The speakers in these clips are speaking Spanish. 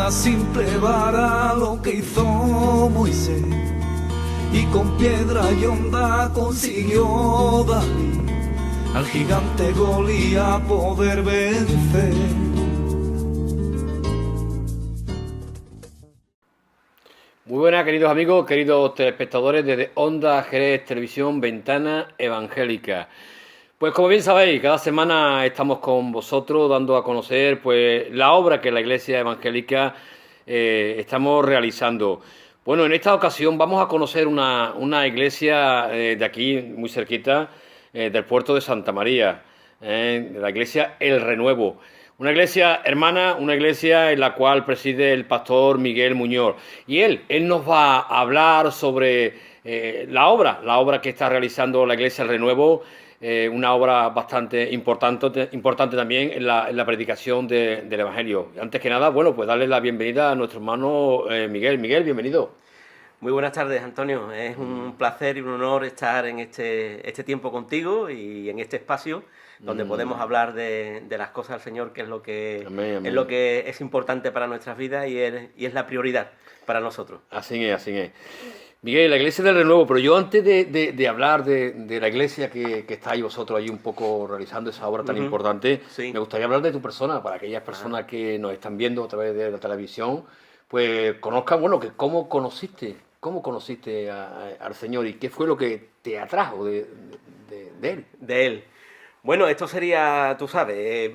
una simple vara lo que hizo Moisés, y con piedra y honda consiguió David al gigante Goliat poder vencer. Muy buenas, queridos amigos, queridos telespectadores desde Onda Jerez Televisión, Ventana Evangélica. Pues como bien sabéis, cada semana estamos con vosotros dando a conocer pues la obra que la Iglesia Evangélica estamos realizando. Bueno, en esta ocasión vamos a conocer una iglesia de aquí, muy cerquita, del puerto de Santa María, la iglesia El Renuevo. Una iglesia hermana, una iglesia en la cual preside el pastor Miguel Muñoz. Y él nos va a hablar sobre la obra que está realizando la iglesia El Renuevo, una obra bastante importante también en la predicación del Evangelio. Antes que nada, bueno, pues darle la bienvenida a nuestro hermano Miguel. Miguel, bienvenido. Muy buenas tardes, Antonio. Es un placer y un honor estar en este tiempo contigo y en este espacio donde podemos hablar de las cosas del Señor, que es lo que, Amén, amén. es lo que es importante para nuestras vidas y es la prioridad para nosotros. Así es, así es. Miguel, la iglesia del Renuevo, pero yo antes de hablar de la iglesia que estáis vosotros ahí un poco realizando esa obra tan importante, Sí. me gustaría hablar de tu persona, para aquellas personas que nos están viendo a través de la televisión, pues conozcan, bueno, que cómo conociste al Señor y qué fue lo que te atrajo de Él. De él. Bueno, esto sería, tú sabes,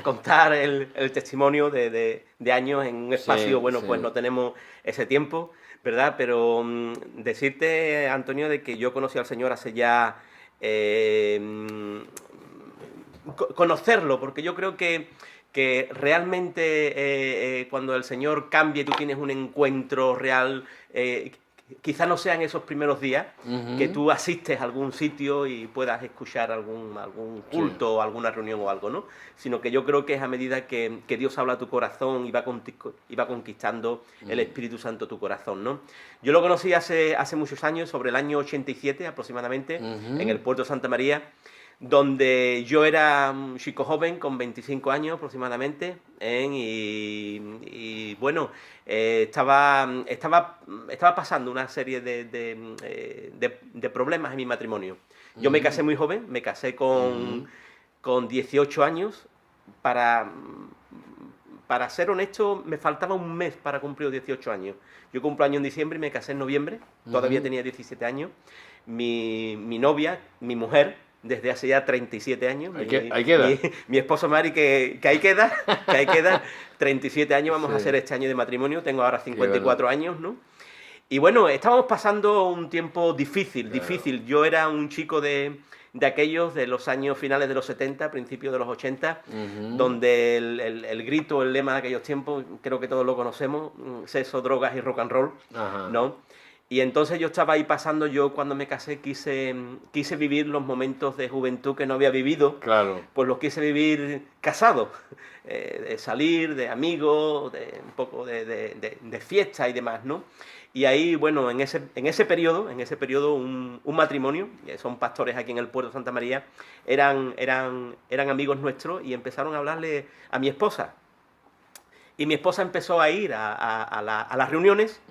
contar el testimonio de años en un espacio, Sí. pues no tenemos ese tiempo, ¿verdad? Pero decirte, Antonio, de que yo conocí al Señor hace ya... conocerlo, porque yo creo que realmente cuando el Señor cambia y tú tienes un encuentro real, quizás no sean esos primeros días que tú asistes a algún sitio y puedas escuchar algún culto o alguna reunión o algo, ¿no? Sino que yo creo que es a medida que Dios habla a tu corazón y va conquistando el Espíritu Santo tu corazón, ¿no? Yo lo conocí hace muchos años, sobre el año 87 aproximadamente, en el puerto de Santa María, donde yo era un chico joven, con 25 años aproximadamente, y bueno, estaba pasando una serie de problemas en mi matrimonio. Yo me casé muy joven, me casé con 18 años. Para ser honesto, me faltaba un mes para cumplir los 18 años. Yo cumplo año en diciembre y me casé en noviembre, todavía tenía 17 años. Mi novia, mi mujer, desde hace ya 37 años. Ahí queda. Mi esposo Mari, que ahí queda, 37 años vamos a hacer este año de matrimonio, tengo ahora 54 años, ¿no? Y bueno, estábamos pasando un tiempo difícil. Yo era un chico de aquellos de los años finales de los 70, principios de los 80, donde el grito, el lema de aquellos tiempos, creo que todos lo conocemos, sexo, drogas y rock and roll, ¿no? Y entonces yo estaba ahí pasando, yo cuando me casé quise vivir los momentos de juventud que no había vivido. Claro. Pues los quise vivir casado, de salir, de amigos, de un poco de fiesta y demás, ¿no? Y ahí, bueno, en ese periodo, un matrimonio, son pastores aquí en el puerto de Santa María, eran amigos nuestros y empezaron a hablarle a mi esposa. Y mi esposa empezó a ir a las reuniones,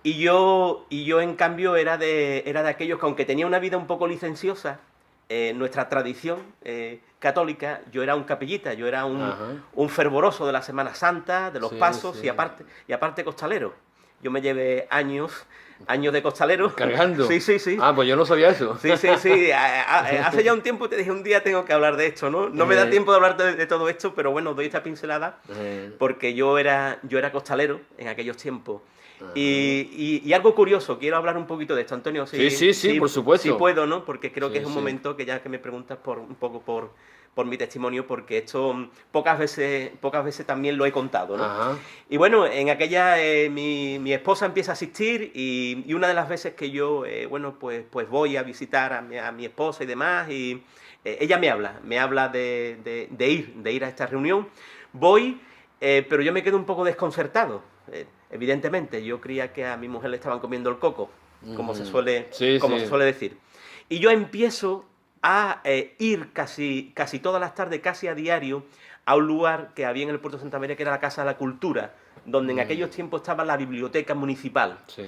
y yo en cambio era de aquellos que, aunque tenía una vida un poco licenciosa, nuestra tradición católica, yo era un capellita, yo era un fervoroso de la Semana Santa, de los pasos, y aparte costalero. Yo me llevé años de costalero. ¿Cargando? Sí. Ah, pues yo no sabía eso. Sí. Hace ya un tiempo te dije, un día tengo que hablar de esto, ¿no? No me da tiempo de hablar de todo esto, pero bueno, doy esta pincelada porque yo era costalero en aquellos tiempos. Y algo curioso, quiero hablar un poquito de esto, Antonio. Sí, por supuesto. Sí puedo, ¿no? Porque creo que es un momento que ya que me preguntas un poco por mi testimonio, porque esto pocas veces también lo he contado, ¿no? Y bueno, en aquella mi esposa empieza a asistir, y una de las veces que yo pues voy a visitar a mi esposa y demás, y ella me habla de ir a esta reunión. Voy, pero yo me quedo un poco desconcertado. Evidentemente, yo creía que a mi mujer le estaban comiendo el coco, como se suele decir. Y yo empiezo a ir casi todas las tardes, casi a diario, a un lugar que había en el puerto de Santa María, que era la Casa de la Cultura, donde en aquellos tiempos estaba la biblioteca municipal. Sí.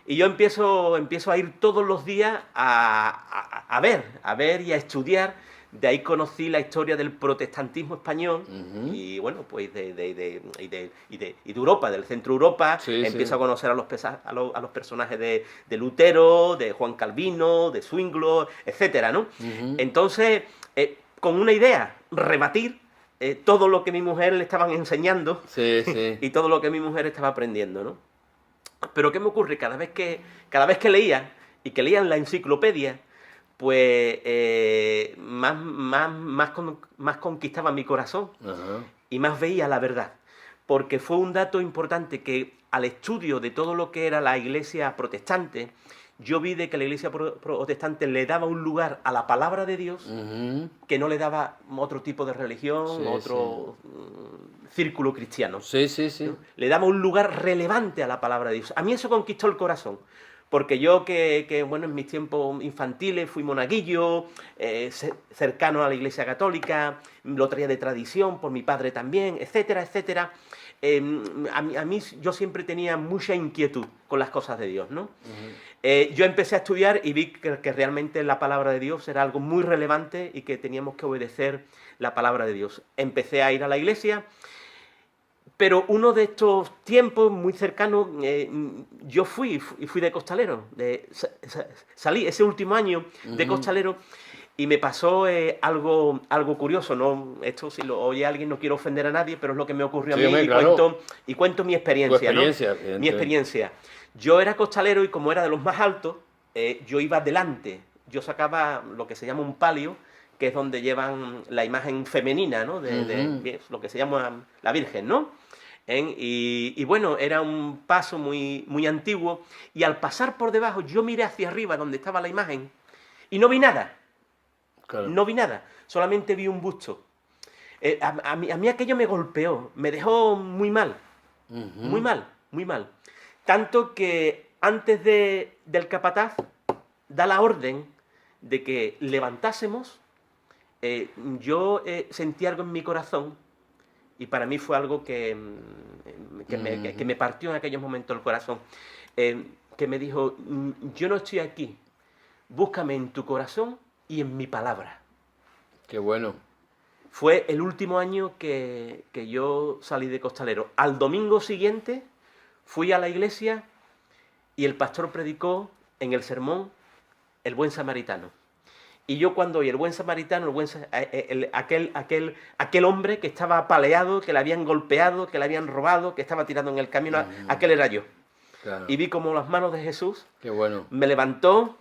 Y yo empiezo a ir todos los días a ver y a estudiar. De ahí conocí la historia del protestantismo español y bueno, pues de Europa, del centro Europa. Sí, empiezo sí. a conocer a los personajes de Lutero, de Juan Calvino, de Zwinglio, etcétera, ¿no? Entonces, con una idea, rebatir todo lo que mi mujer le estaban enseñando Sí, sí. y todo lo que mi mujer estaba aprendiendo, ¿no? Pero ¿qué me ocurre? Cada vez que leía, y que leía en la enciclopedia, pues más conquistaba mi corazón Ajá. y más veía la verdad. Porque fue un dato importante que al estudio de todo lo que era la iglesia protestante, yo vi de que la iglesia protestante le daba un lugar a la palabra de Dios que no le daba otro tipo de religión, Sí, otro círculo cristiano. Sí, sí, sí. ¿No? Le daba un lugar relevante a la palabra de Dios. A mí eso conquistó el corazón. Porque yo bueno, en mis tiempos infantiles fui monaguillo, cercano a la Iglesia Católica, lo traía de tradición por mi padre también, etcétera, etcétera. A mí yo siempre tenía mucha inquietud con las cosas de Dios, ¿no? Yo empecé a estudiar y vi que realmente la palabra de Dios era algo muy relevante y que teníamos que obedecer la palabra de Dios. Empecé a ir a la iglesia. Pero uno de estos tiempos muy cercanos, yo fui de costalero. Salí ese último año de costalero y me pasó algo curioso, ¿no? Esto, si lo oye alguien, no quiero ofender a nadie, pero es lo que me ocurrió a mí, hombre, claro. cuento mi experiencia, Tu experiencia, ¿no? Mi experiencia. Yo era costalero y como era de los más altos, yo iba delante. Yo sacaba lo que se llama un palio, que es donde llevan la imagen femenina, ¿no? De lo que se llama la Virgen, ¿no? Y bueno, era un paso muy, muy antiguo, y al pasar por debajo yo miré hacia arriba donde estaba la imagen y no vi nada, Claro. no vi nada, solamente vi un busto. A mí aquello me golpeó, me dejó muy mal, muy mal, muy mal. Tanto que antes del capataz da la orden de que levantásemos, yo sentí algo en mi corazón. Y para mí fue algo que me partió en aquellos momentos el corazón. Que me dijo, yo no estoy aquí, búscame en tu corazón y en mi palabra. Qué bueno. Fue el último año que yo salí de costalero. Al domingo siguiente fui a la iglesia y el pastor predicó en el sermón el buen samaritano. Y yo cuando oí el buen samaritano, aquel hombre que estaba apaleado, que le habían golpeado, que le habían robado, que estaba tirado en el camino, aquel era yo. Claro. Y vi como las manos de Jesús Qué bueno. me levantó,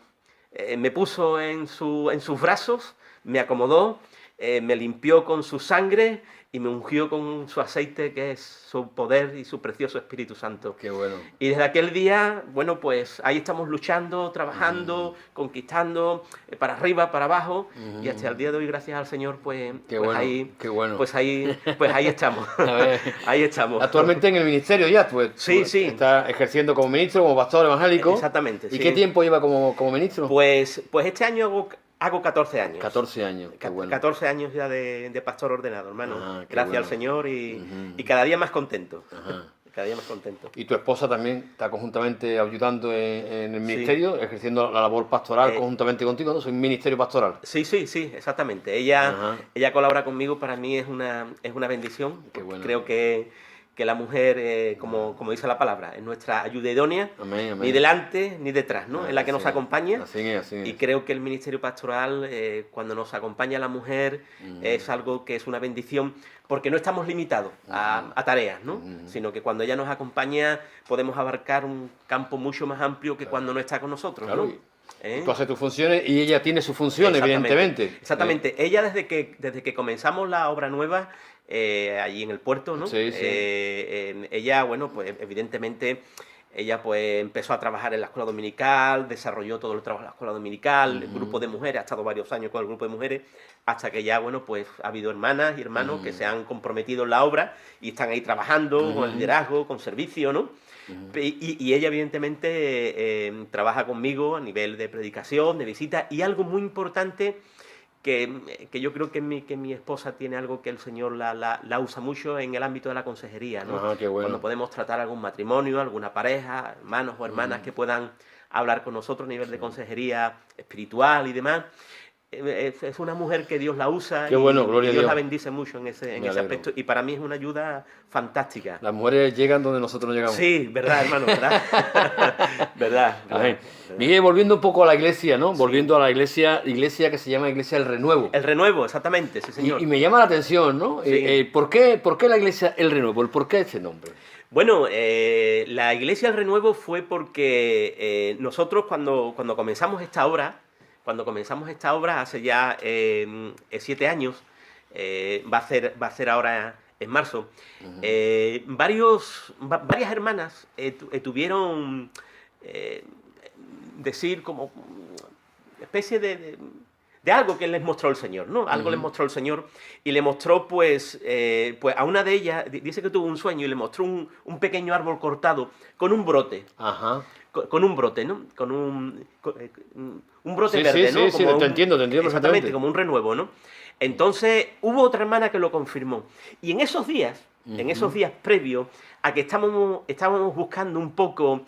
me puso en sus brazos, me acomodó, me limpió con su sangre y me ungió con su aceite, que es su poder y su precioso Espíritu Santo. Qué bueno. Y desde aquel día, bueno, pues ahí estamos luchando, trabajando, conquistando, para arriba, para abajo, y hasta el día de hoy, gracias al Señor, pues bueno, ahí, qué bueno. pues ahí estamos. A ver. Ahí estamos. Actualmente en el ministerio ya, pues. Sí, tú sí. Estás ejerciendo como ministro, como pastor evangélico. Exactamente, ¿Y sí. qué tiempo lleva como ministro? Pues este año hago 14 años. 14 años, qué bueno. 14 años ya de pastor ordenado, hermano. Ah, qué Gracias bueno. al Señor y cada día más contento. Ajá. Cada día más contento. Y tu esposa también está conjuntamente ayudando en el Sí. ministerio, ejerciendo la labor pastoral conjuntamente contigo, ¿no? Soy un ministerio pastoral. Sí, exactamente. Ajá. Ella colabora conmigo, para mí es una bendición. Qué bueno. Creo que la mujer, como dice la palabra, es nuestra ayuda idónea, Amén, amén. ni delante ni detrás, ¿no? Ah, Es la que nos así es. acompaña. Así es, así es. Y creo que el ministerio pastoral, cuando nos acompaña la mujer, es algo que es una bendición, porque no estamos limitados a tareas, ¿no? Sino que cuando ella nos acompaña podemos abarcar un campo mucho más amplio que cuando no está con nosotros, Claro, ¿no? Tú haces tus funciones y ella tiene sus funciones, Exactamente. evidentemente. Exactamente. Ella desde que comenzamos la obra nueva, allí en el puerto, ¿no? Sí, sí. Ella, bueno, pues evidentemente, ella pues empezó a trabajar en la escuela dominical, desarrolló todo el trabajo en la escuela dominical, el grupo de mujeres, ha estado varios años con el grupo de mujeres, hasta que ya, bueno, pues ha habido hermanas y hermanos que se han comprometido en la obra y están ahí trabajando con el liderazgo, con servicio, ¿no? Y ella evidentemente trabaja conmigo a nivel de predicación, de visita, y algo muy importante que yo creo que mi esposa tiene algo que el Señor la usa mucho en el ámbito de la consejería, ¿no? Ajá, qué bueno. Cuando podemos tratar algún matrimonio, alguna pareja, hermanos o hermanas que puedan hablar con nosotros a nivel de consejería espiritual y demás. Es una mujer que Dios la usa. Qué bueno, gloria a Dios Dios. la bendice mucho en ese aspecto, y para mí es una ayuda fantástica. Las mujeres llegan donde nosotros no llegamos. Sí, verdad, hermano, verdad. verdad, Amén. Miguel, volviendo un poco a la iglesia, ¿no? Volviendo a la iglesia que se llama Iglesia del Renuevo. El Renuevo, exactamente, sí, señor. Y me llama la atención, ¿no? Sí. ¿Por qué la Iglesia El Renuevo? ¿Por qué ese nombre? Bueno, la Iglesia del Renuevo fue porque nosotros cuando comenzamos esta obra, hace ya 7 años, va a ser ahora en marzo, varias hermanas tuvieron decir como especie de algo que les mostró el Señor, ¿no? Algo les mostró el Señor, y le mostró, pues a una de ellas, dice que tuvo un sueño y le mostró un pequeño árbol cortado con un brote. Ajá. Con un brote, ¿no? Con un brote Sí, verde, sí, ¿no? sí, te entiendo Exactamente, perfectamente. como un renuevo, ¿no? Entonces, hubo otra hermana que lo confirmó. Y en esos días previos a que estábamos buscando un poco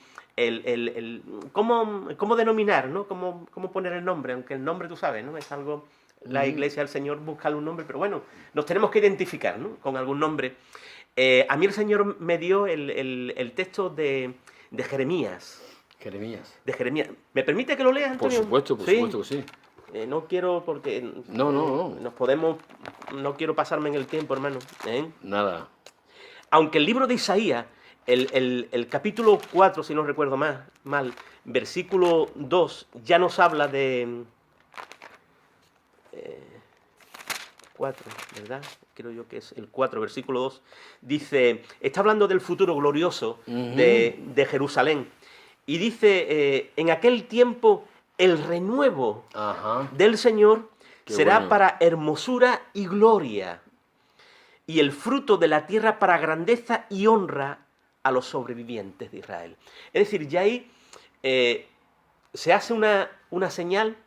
cómo denominar, ¿no? Cómo poner el nombre, aunque el nombre, tú sabes, ¿no? Es algo, la Iglesia del Señor busca un nombre, pero bueno, nos tenemos que identificar, ¿no? Con algún nombre. A mí el Señor me dio el texto de Jeremías. De Jeremías. ¿Me permite que lo lea, Antonio? Por supuesto que sí. No quiero, porque No. no quiero pasarme en el tiempo, hermano. Nada. Aunque el libro de Isaías, el capítulo 4, si no recuerdo mal, versículo 2, ya nos habla de... 4, ¿verdad? Creo yo que es el 4, versículo 2. Dice, está hablando del futuro glorioso de Jerusalén. Y dice, en aquel tiempo el renuevo del Señor será para hermosura y gloria, y el fruto de la tierra para grandeza y honra a los sobrevivientes de Israel. Es decir, ya ahí se hace una señal,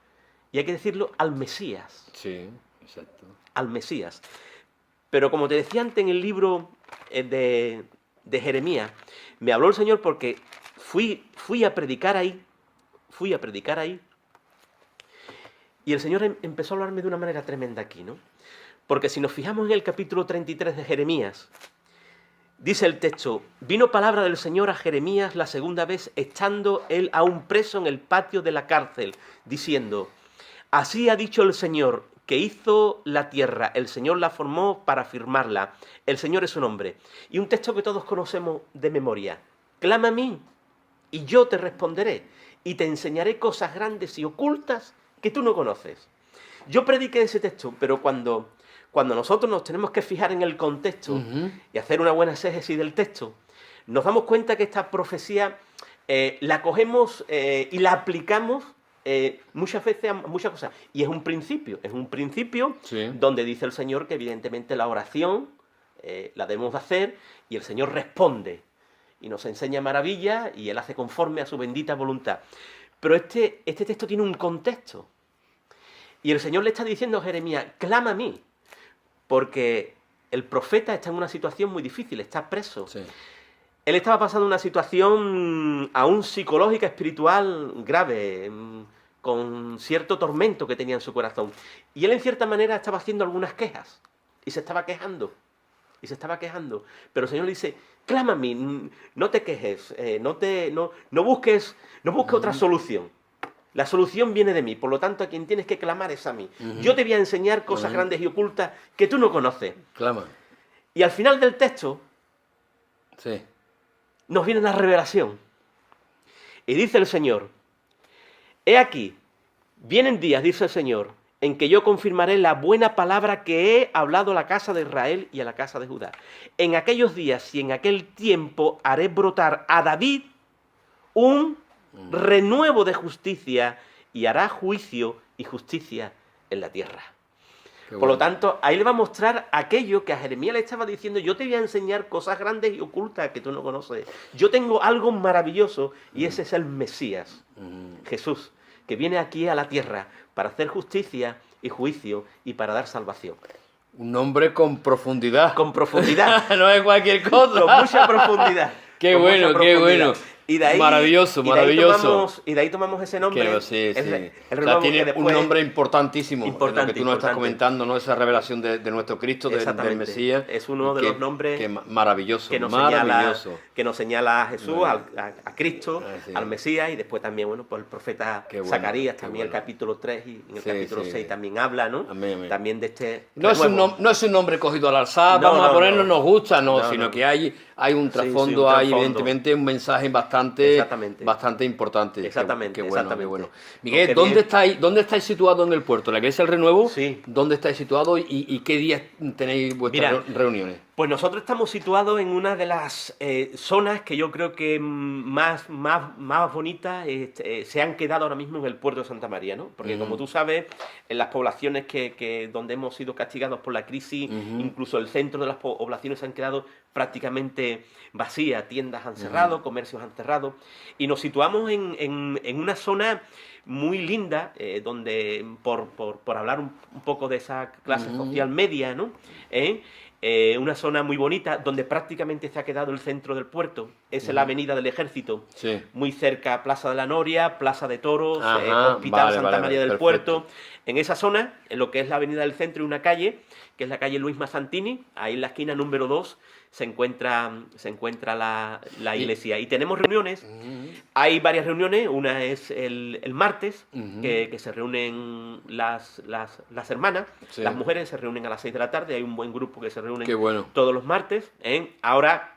y hay que decirlo, al Mesías. Sí, exacto. Al Mesías. Pero como te decía antes en el libro de Jeremías, me habló el Señor porque fui a predicar ahí, y el Señor empezó a hablarme de una manera tremenda aquí, ¿no? Porque si nos fijamos en el capítulo 33 de Jeremías, dice el texto, vino palabra del Señor a Jeremías la segunda vez, estando él aún preso en el patio de la cárcel, diciendo, así ha dicho el Señor, que hizo la tierra, el Señor la formó para firmarla, el Señor es su nombre. Y un texto que todos conocemos de memoria, clama a mí, y yo te responderé, y te enseñaré cosas grandes y ocultas que tú no conoces. Yo prediqué ese texto, pero cuando nosotros nos tenemos que fijar en el contexto y hacer una buena exégesis del texto, nos damos cuenta que esta profecía la cogemos y la aplicamos muchas veces a muchas cosas. Y es un principio donde dice el Señor que evidentemente la oración la debemos hacer y el Señor responde y nos enseña maravillas y Él hace conforme a su bendita voluntad. Pero este texto tiene un contexto. Y el Señor le está diciendo a Jeremías, clama a mí, porque el profeta está en una situación muy difícil, está preso. Sí. Él estaba pasando una situación aún psicológica, espiritual, grave, con cierto tormento que tenía en su corazón. Y él en cierta manera estaba haciendo algunas quejas, y se estaba quejando. Pero el Señor le dice, clama a mí, no te quejes, no busques otra solución. La solución viene de mí, por lo tanto a quien tienes que clamar es a mí. Yo te voy a enseñar cosas grandes y ocultas que tú no conoces. Clama. Y al final del texto nos viene la revelación. Y dice el Señor, he aquí, vienen días, dice el Señor, en que yo confirmaré la buena palabra que he hablado a la casa de Israel y a la casa de Judá. En aquellos días y en aquel tiempo haré brotar a David un renuevo de justicia y hará juicio y justicia en la tierra. Por lo tanto, ahí le va a mostrar aquello que a Jeremías le estaba diciendo, yo te voy a enseñar cosas grandes y ocultas que tú no conoces. Yo tengo algo maravilloso y ese es el Mesías, Jesús, que viene aquí a la tierra para hacer justicia y juicio y para dar salvación. Un nombre con profundidad. Con profundidad. No es cualquier cosa. Con mucha profundidad. Qué con bueno, mucha qué profundidad. bueno. Y de ahí, maravilloso, maravilloso. Y de ahí tomamos ese nombre. Que, sí, el sí. renuevo Tiene que después, un nombre importantísimo, importante, en lo que tú nos estás importante. comentando, ¿no? Esa revelación de nuestro Cristo, del Mesías. Es uno de los nombres que maravilloso, que nos maravilloso. señala a Jesús, a Cristo, sí. al Mesías, y después también, bueno, pues el profeta Qué bueno, Zacarías, qué también bueno. el capítulo 3 y en el Sí, capítulo sí. 6 también habla, ¿no? Amén, amén. También de este No es, no es un nombre cogido al alzar, No, vamos a no, ponerlo, no. nos gusta, no, No, sino no. que hay un Sí, trasfondo, un hay trasfondo. evidentemente un mensaje bastante importante. Exactamente, Qué bueno, exactamente. qué bueno. Miguel, Qué ¿dónde bien. estáis situados en el puerto? ¿La Iglesia del Renuevo? Sí. ¿Dónde estáis situados y qué días tenéis vuestras Mira, reuniones? Pues nosotros estamos situados en una de las zonas que yo creo que más bonitas se han quedado ahora mismo en el puerto de Santa María, ¿no? Porque como tú sabes, en las poblaciones donde hemos sido castigados por la crisis, incluso el centro de las poblaciones se han quedado prácticamente vacías, tiendas han cerrado, comercios han cerrado, y nos situamos en una zona muy linda, donde, por hablar un poco de esa clase social media, ¿no? Una zona muy bonita, donde prácticamente se ha quedado el centro del puerto. Es en la Avenida del Ejército, Sí. muy cerca Plaza de la Noria, Plaza de Toros, Ajá, Hospital vale, Santa vale, María del perfecto. Puerto. En esa zona, en lo que es la Avenida del Centro, hay una calle, que es la calle Luis Mazzantini. Ahí en la esquina número 2 se encuentra la iglesia. Y tenemos reuniones. Hay varias reuniones. Una es el martes, que se reúnen las hermanas. Sí. Las mujeres se reúnen a las 6 de la tarde. Hay un buen grupo que se reúnen Qué bueno. todos los martes. Ahora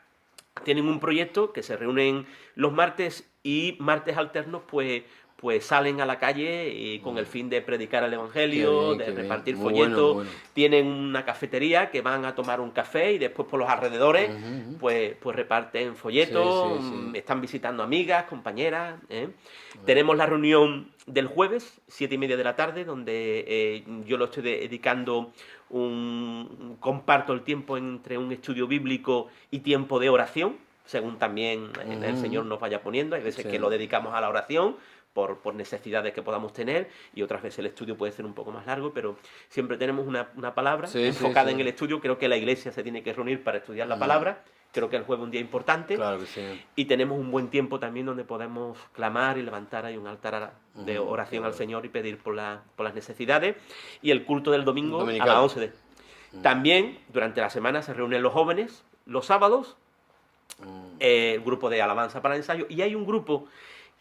tienen un proyecto que se reúnen los martes, y martes alternos pues salen a la calle con el fin de predicar el Evangelio, Qué bien, de repartir muy folletos. bueno, muy bueno. Tienen una cafetería que van a tomar un café, y después por los alrededores pues reparten folletos, Sí, sí, sí. están visitando amigas, compañeras. Tenemos la reunión del jueves, 7:30 de la tarde, donde yo lo estoy dedicando comparto el tiempo entre un estudio bíblico y tiempo de oración, según también el Señor nos vaya poniendo. Hay veces Sí. que lo dedicamos a la oración por necesidades que podamos tener, y otras veces el estudio puede ser un poco más largo, pero siempre tenemos una palabra Sí, enfocada sí. en el estudio. Creo que la iglesia se tiene que reunir para estudiar la palabra. Creo que el jueves es un día importante. Claro que sí. Y tenemos un buen tiempo también donde podemos clamar y levantar ahí un altar de oración al Señor y pedir por las necesidades. Y el culto del domingo Dominical. a las 11. También durante la semana se reúnen los jóvenes los sábados, el grupo de alabanza para el ensayo, y hay un grupo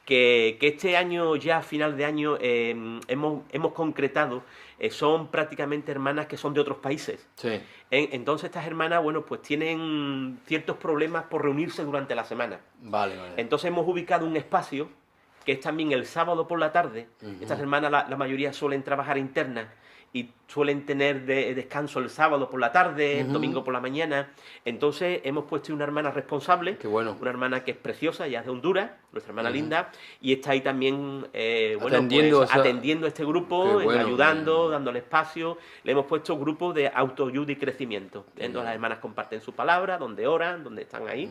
que este año, ya a final de año, hemos concretado. Son prácticamente hermanas que son de otros países. Sí. Entonces estas hermanas, bueno, pues tienen ciertos problemas por reunirse durante la semana. Vale, vale. Entonces hemos ubicado un espacio que es también el sábado por la tarde. Estas hermanas, la mayoría suelen trabajar internas y suelen tener descanso el sábado por la tarde, el domingo por la mañana. Entonces hemos puesto una hermana responsable, Qué bueno. una hermana que es preciosa, ella es de Honduras, nuestra hermana linda, y está ahí también Atendiendo atendiendo a este grupo, Qué bueno. ayudando, dándole espacio. Le hemos puesto grupo de autoayuda y crecimiento. Entonces las hermanas comparten su palabra, donde oran, donde están ahí.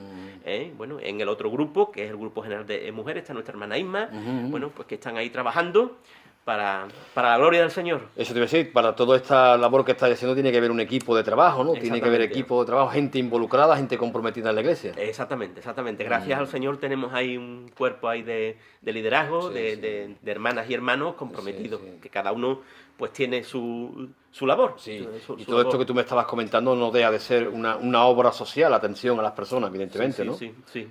Bueno, en el otro grupo, que es el grupo general de mujeres, está nuestra hermana Isma, bueno, pues que están ahí trabajando para la gloria del Señor. Eso te iba a decir, para toda esta labor que estás haciendo tiene que haber un equipo de trabajo, ¿no? Tiene que haber Exactamente. equipo de trabajo, gente involucrada, gente comprometida en la iglesia. Exactamente. Gracias al Señor tenemos ahí un cuerpo ahí de liderazgo, Sí, de hermanas y hermanos comprometidos, Sí, sí. que cada uno pues tiene su labor. Sí, su y todo esto labor. que tú me estabas comentando no deja de ser una obra social, atención a las personas, evidentemente, Sí, ¿no? sí, sí.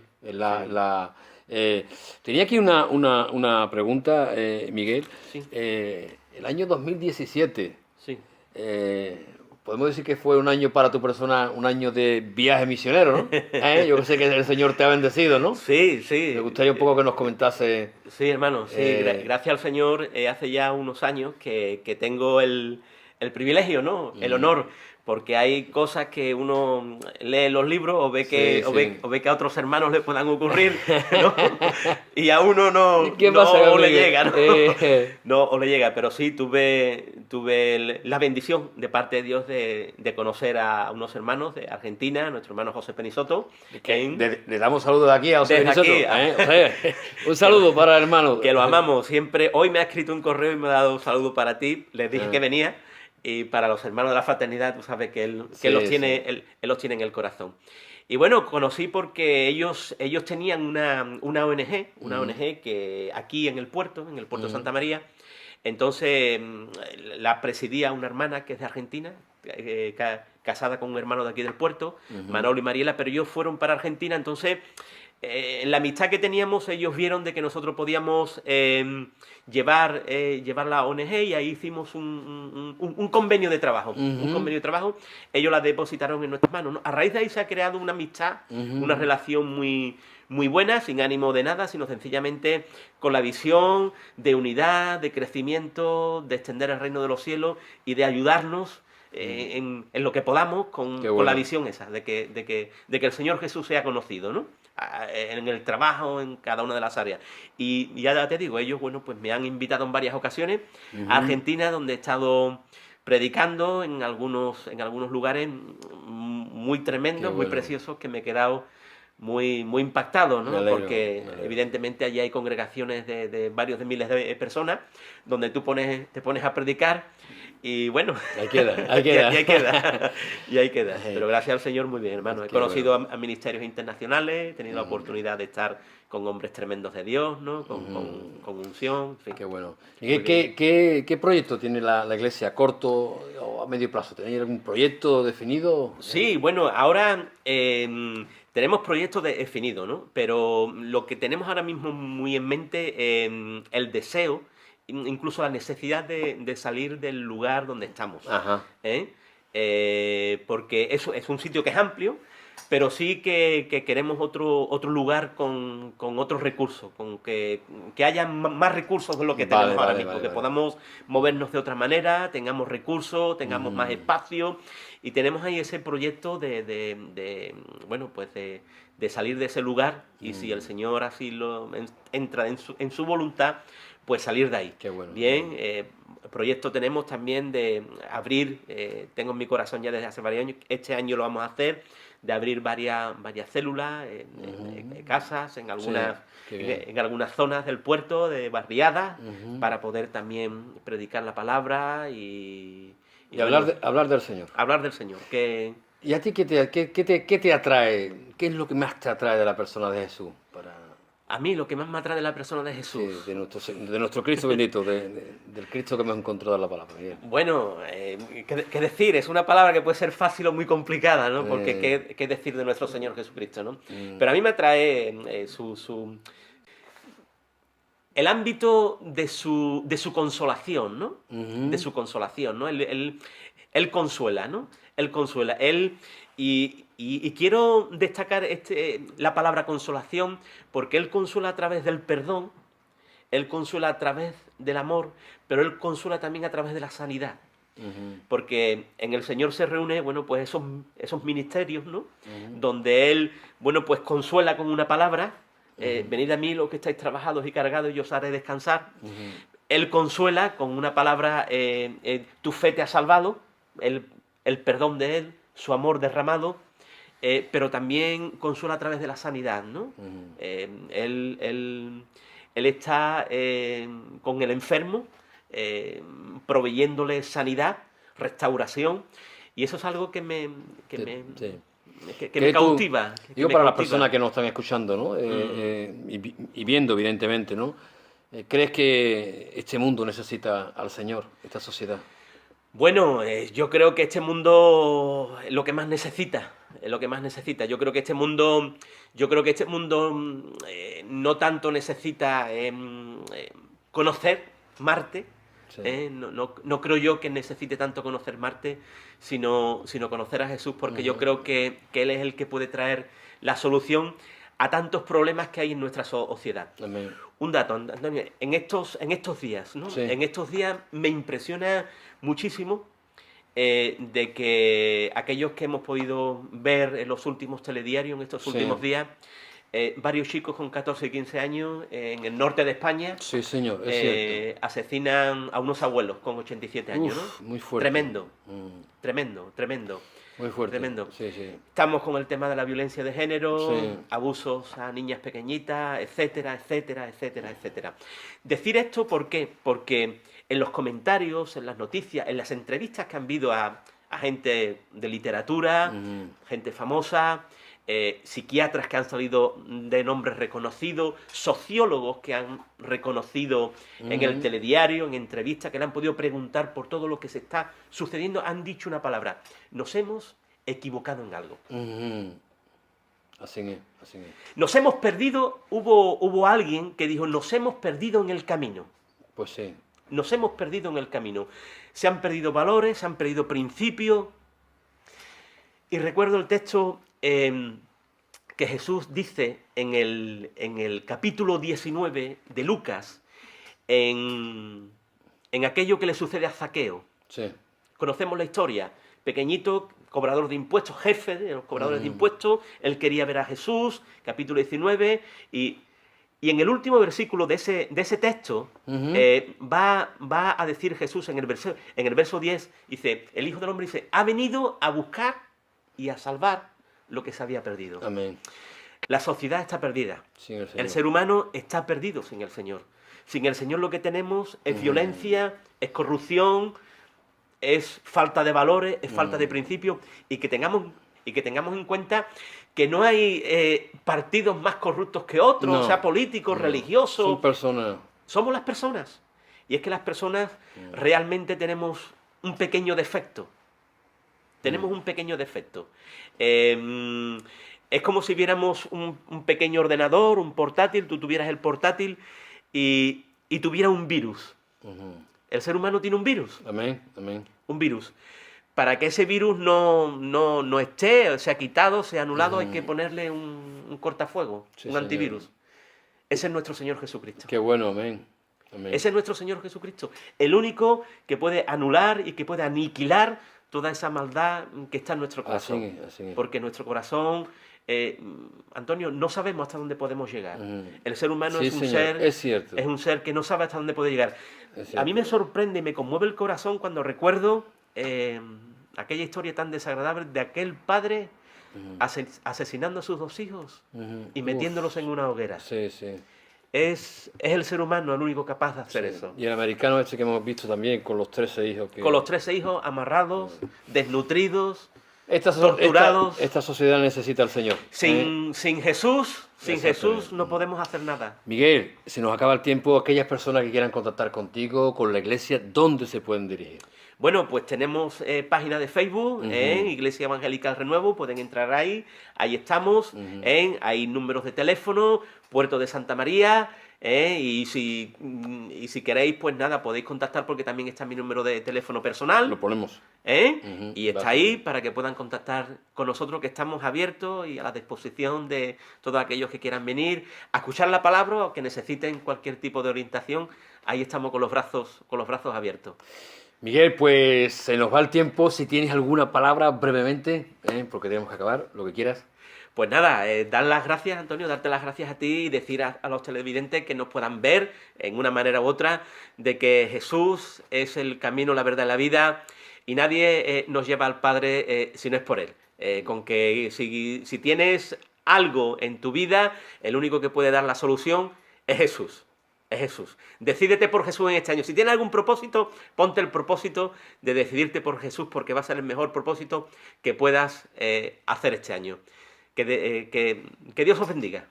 Tenía aquí una pregunta, Miguel. Sí. El año 2017, Sí. podemos decir que fue un año para tu persona, un año de viaje misionero, ¿no? Yo sé que el Señor te ha bendecido, ¿no? Sí, sí. Me gustaría un poco que nos comentase. Sí, hermano, sí. Gracias al Señor, hace ya unos años que tengo el privilegio, ¿no? El honor, porque hay cosas que uno lee en los libros o ve que, o ve que a otros hermanos le puedan ocurrir, ¿no? Y a uno no, ¿Qué pasa, no le Gabriel? llega, ¿no? No, o le llega, pero sí tuve la bendición de parte de Dios de conocer a unos hermanos de Argentina, nuestro hermano José Penisoto. Le damos saludos de aquí a José Desde Penisoto, aquí, José, un saludo para el hermano. Que lo amamos siempre. Hoy me ha escrito un correo y me ha dado un saludo para ti. Les dije que venía. Y para los hermanos de la fraternidad, tú sabes que él los tiene, él los tiene en el corazón. Y bueno, conocí porque ellos tenían una ONG que aquí en el puerto de Santa María. Entonces la presidía una hermana que es de Argentina, casada con un hermano de aquí del puerto, Manolo y Mariela, pero ellos fueron para Argentina. Entonces en la amistad que teníamos, ellos vieron de que nosotros podíamos llevar la ONG, y ahí hicimos un convenio de trabajo. Un convenio de trabajo, ellos la depositaron en nuestras manos, ¿no? A raíz de ahí se ha creado una amistad, una relación muy, muy buena, sin ánimo de nada, sino sencillamente con la visión de unidad, de crecimiento, de extender el reino de los cielos y de ayudarnos en lo que podamos con la visión esa, de que el Señor Jesús sea conocido, ¿no? En el trabajo, en cada una de las áreas. Y ya te digo, ellos, bueno, pues me han invitado en varias ocasiones a Argentina, donde he estado predicando en algunos lugares muy tremendos, muy preciosos, que me he quedado muy, muy impactado, ¿no? Porque evidentemente allí hay congregaciones de varios de miles de personas, donde tú te pones a predicar. Y bueno, ahí queda. Y ahí queda. Pero gracias al Señor, muy bien, hermano. He conocido a ministerios internacionales, he tenido la oportunidad de estar con hombres tremendos de Dios, ¿no? Con unción. En fin. Qué bueno. ¿Y qué proyecto tiene la Iglesia? ¿A corto o a medio plazo? ¿Tenéis algún proyecto definido? Sí, bueno, ahora tenemos proyectos definidos, ¿no? Pero lo que tenemos ahora mismo muy en mente, el deseo, incluso la necesidad de salir del lugar donde estamos. Porque eso es un sitio que es amplio, pero sí que queremos otro lugar con otros recursos, con que haya más recursos de lo que tenemos ahora mismo, que podamos movernos de otra manera, tengamos recursos, tengamos más espacio, y tenemos ahí ese proyecto de salir de ese lugar, y si el Señor así entra en su voluntad, pues salir de ahí. Qué bueno. Bien, proyecto tenemos también de abrir, tengo en mi corazón ya desde hace varios años, este año lo vamos a hacer, de abrir varias células en casas, en algunas zonas del puerto, de barriadas, para poder también predicar la palabra y hablar del Señor. Hablar del Señor. ¿Y a ti qué te atrae? ¿Qué es lo que más te atrae de la persona de Jesús? A mí lo que más me atrae de la persona de Jesús. Sí, de nuestro Cristo bendito, del Cristo que hemos encontrado en la palabra. Bien. Bueno, ¿qué decir? Es una palabra que puede ser fácil o muy complicada, ¿no? Porque ¿qué decir de nuestro Señor Jesucristo, ¿no? Pero a mí me atrae el ámbito de su consolación, ¿no? De su consolación, ¿no? Él consuela, ¿no? Él consuela. Y quiero destacar la palabra consolación, porque Él consuela a través del perdón, Él consuela a través del amor, pero Él consuela también a través de la sanidad. Porque en el Señor se reúne, bueno, pues esos ministerios, ¿no? Donde Él, bueno, pues consuela con una palabra, venid a mí los que estáis trabajados y cargados, y yo os haré descansar. Él consuela con una palabra, tu fe te ha salvado, el perdón de Él, su amor derramado, pero también consuela a través de la sanidad, ¿no? Él está con el enfermo, proveyéndole sanidad, restauración, y eso es algo que me cautiva. Digo, para las personas que nos están escuchando, ¿no? Y viendo, evidentemente, ¿no? ¿Crees que este mundo necesita al Señor, esta sociedad? Bueno, yo creo que este mundo es lo que más necesita, Yo creo que este mundo no tanto necesita conocer Marte, sí. No creo yo que necesite tanto conocer Marte, sino conocer a Jesús, porque yo creo que Él es el que puede traer la solución a tantos problemas que hay en nuestra sociedad. Amén. Un dato, Antonio, en estos días, ¿no? Sí. En estos días me impresiona muchísimo de que aquellos que hemos podido ver en los últimos telediarios, en estos últimos días, varios chicos con 14 y 15 años en el norte de España, sí, señor, es cierto, asesinan a unos abuelos con 87 años, ¿no? Muy fuerte. Tremendo, tremendo. Muy fuerte. Tremendo. Sí, sí. Estamos con el tema de la violencia de género, Sí. abusos a niñas pequeñitas, etcétera, etcétera, etcétera, etcétera. Decir esto, ¿por qué? Porque en los comentarios, en las noticias, en las entrevistas que han habido a gente de literatura, gente famosa, psiquiatras que han salido de nombres reconocidos, sociólogos que han reconocido en el telediario, en entrevistas, que le han podido preguntar por todo lo que se está sucediendo, han dicho una palabra: nos hemos equivocado en algo. Así es, así es. Nos hemos perdido, hubo alguien que dijo, nos hemos perdido en el camino. Pues sí. Nos hemos perdido en el camino. Se han perdido valores, se han perdido principios. Y recuerdo el texto que Jesús dice en el capítulo 19 de Lucas, en aquello que le sucede a Zaqueo. Sí. Conocemos la historia. Pequeñito, cobrador de impuestos, jefe de los cobradores de impuestos, él quería ver a Jesús, capítulo 19, y en el último versículo de ese texto va a decir Jesús en el verso 10, dice, el Hijo del Hombre dice, ha venido a buscar y a salvar lo que se había perdido. Amén. La sociedad está perdida. Sin el Señor. El ser humano está perdido sin el Señor. Sin el Señor lo que tenemos es violencia, es corrupción, es falta de valores, es falta de principios, y que tengamos en cuenta que no hay partidos más corruptos que otros, No, sea políticos, religiosos. Son personas. Somos las personas. Y es que las personas realmente tenemos un pequeño defecto. Tenemos un pequeño defecto. Es como si viéramos un pequeño ordenador, un portátil, tú tuvieras el portátil y tuviera un virus. El ser humano tiene un virus. Amén, amén. Un virus. Para que ese virus no esté, sea quitado, sea anulado, hay que ponerle un cortafuego, Sí, un señor. antivirus. Ese es nuestro Señor Jesucristo. Qué bueno, amén. Amén. Ese es nuestro Señor Jesucristo. El único que puede anular y que puede aniquilar toda esa maldad que está en nuestro corazón. Así es. Porque nuestro corazón, Antonio, no sabemos hasta dónde podemos llegar. El ser humano Sí, es un señor, ser, es cierto. es un ser que no sabe hasta dónde puede llegar. Es A mí cierto. me sorprende y me conmueve el corazón cuando recuerdo aquella historia tan desagradable de aquel padre asesinando a sus dos hijos y metiéndolos en una hoguera. Sí, sí. Es el ser humano el único capaz de hacer eso. Y el americano este que hemos visto también, con los 13 hijos. Que... Con los 13 hijos amarrados, desnutridos, Esta torturados. esta sociedad necesita al Señor. Sin Jesús, Exactamente. no podemos hacer nada. Miguel, se nos acaba el tiempo. Aquellas personas que quieran contactar contigo, con la iglesia, ¿dónde se pueden dirigir? Bueno, pues tenemos página de Facebook, Iglesia Evangélica El Renuevo, pueden entrar ahí estamos, hay números de teléfono, Puerto de Santa María, y si queréis, pues nada, podéis contactar porque también está mi número de teléfono personal. Lo ponemos. Y está ahí para que puedan contactar con nosotros, que estamos abiertos y a la disposición de todos aquellos que quieran venir a escuchar la palabra o que necesiten cualquier tipo de orientación. Ahí estamos con los brazos abiertos. Miguel, pues se nos va el tiempo. Si tienes alguna palabra brevemente, porque tenemos que acabar, lo que quieras. Pues nada, dar las gracias, Antonio, darte las gracias a ti y decir a los televidentes que nos puedan ver en una manera u otra de que Jesús es el camino, la verdad y la vida, y nadie nos lleva al Padre si no es por Él. Con que si tienes algo en tu vida, el único que puede dar la solución es Jesús. Es Jesús. Decídete por Jesús en este año. Si tienes algún propósito, ponte el propósito de decidirte por Jesús, porque va a ser el mejor propósito que puedas hacer este año. Que Dios os bendiga.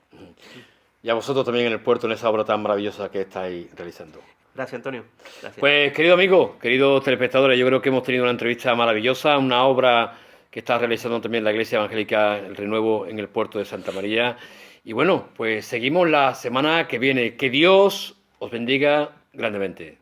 Y a vosotros también en el puerto, en esa obra tan maravillosa que estáis realizando. Gracias, Antonio. Gracias. Pues, querido amigo, queridos telespectadores, yo creo que hemos tenido una entrevista maravillosa, una obra que está realizando también la Iglesia Evangélica El Renuevo en el puerto de Santa María. Y bueno, pues seguimos la semana que viene. Que Dios os bendiga grandemente.